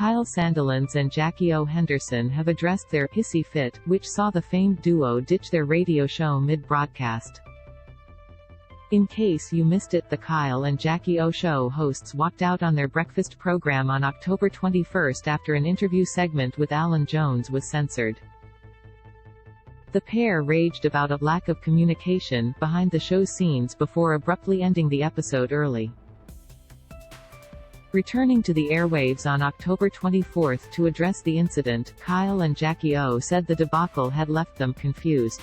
Kyle Sandilands and Jackie O. Henderson have addressed their hissy fit, which saw the famed duo ditch their radio show mid-broadcast. In case you missed it, the Kyle and Jackie O show hosts walked out on their breakfast program on October 21 after an interview segment with Alan Jones was censored. The pair raged about a lack of communication behind the show's scenes before abruptly ending the episode early. Returning to the airwaves on October 24 to address the incident, Kyle and Jackie O said the debacle had left them confused.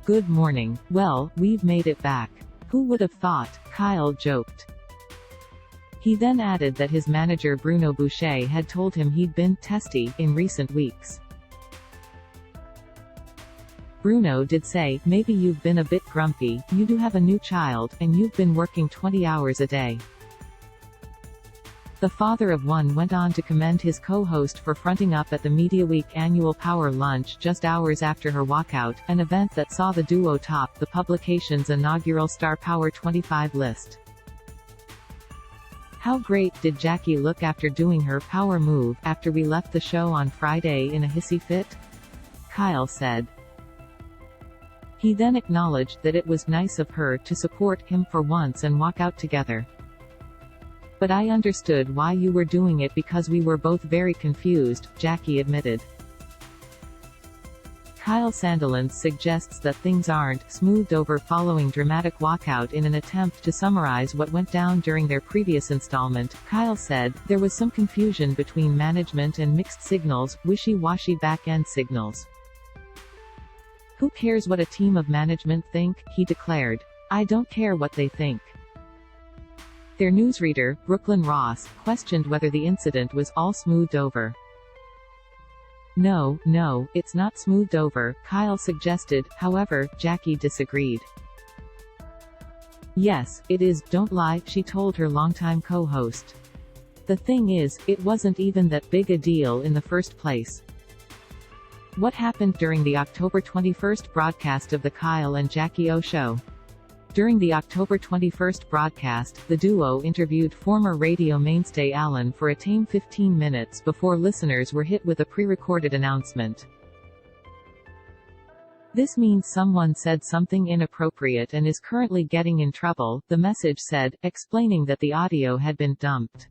"Good morning. Well, we've made it back. Who would have thought?" Kyle joked. He then added that his manager Bruno Boucher had told him he'd been testy in recent weeks. Bruno did say, "Maybe you've been a bit grumpy, you do have a new child, and you've been working 20 hours a day." The father of one went on to commend his co-host for fronting up at the Media Week annual Power Lunch just hours after her walkout, an event that saw the duo top the publication's inaugural Star Power 25 list. "How great did Jackie look after doing her power move after we left the show on Friday in a hissy fit?" Kyle said. He then acknowledged that it was nice of her to support him for once and walk out together. "But I understood why you were doing it because we were both very confused," Jackie admitted. Kyle Sandilands suggests that things aren't smoothed over following dramatic walkout in an attempt to summarize what went down during their previous installment. Kyle said, "There was some confusion between management and mixed signals, wishy-washy back-end signals. Who cares what a team of management think?" he declared. "I don't care what they think." Their newsreader, Brooklyn Ross, questioned whether the incident was all smoothed over. No, it's not smoothed over," Kyle suggested. However, Jackie disagreed. "Yes, it is, don't lie," she told her longtime co-host. "The thing is, it wasn't even that big a deal in the first place." What happened during the October 21 broadcast of the Kyle and Jackie O show? During the October 21 broadcast, the duo interviewed former radio mainstay Alan for a tame 15 minutes before listeners were hit with a pre-recorded announcement. "This means someone said something inappropriate and is currently getting in trouble," the message said, explaining that the audio had been dumped.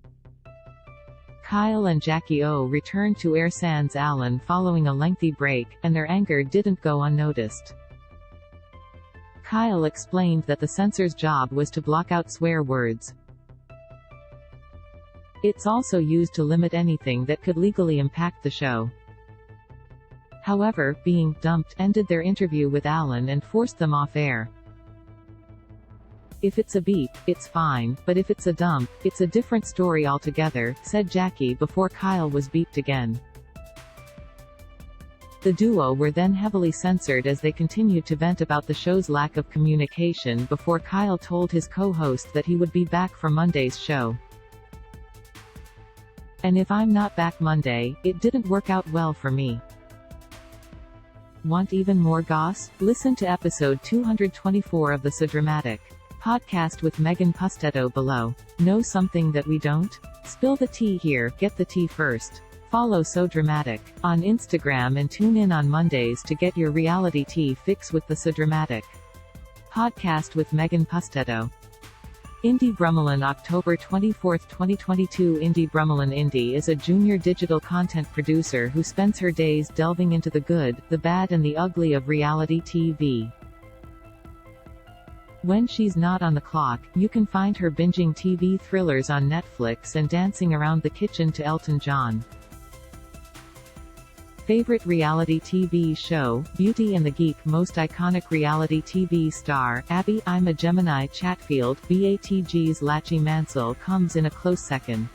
Kyle and Jackie O returned to air sans Alan following a lengthy break, and their anger didn't go unnoticed. Kyle explained that the censor's job was to block out swear words. It's also used to limit anything that could legally impact the show. However, being dumped ended their interview with Alan and forced them off air. "If it's a beep, it's fine, but if it's a dump, it's a different story altogether," said Jackie before Kyle was beeped again. The duo were then heavily censored as they continued to vent about the show's lack of communication before Kyle told his co-host that he would be back for Monday's show. "And if I'm not back Monday, it didn't work out well for me." Want even more goss? Listen to episode 224 of the So Dramatic podcast with Megan Pustetto below. Know something that we don't? Spill the tea here, get the tea first. Follow So Dramatic on Instagram and tune in on Mondays to get your reality tea fix with the So Dramatic podcast with Megan Pustetto. Indy Brummelin October 24, 2022. Indy Brummelin. Indy is a junior digital content producer who spends her days delving into the good, the bad and the ugly of reality TV. When she's not on the clock, you can find her binging TV thrillers on Netflix and dancing around the kitchen to Elton John. Favorite reality TV show, Beauty and the Geek. Most iconic reality TV star, Abby, I'm a Gemini. Chatfield, BATG's Lachie Mansell comes in a close second.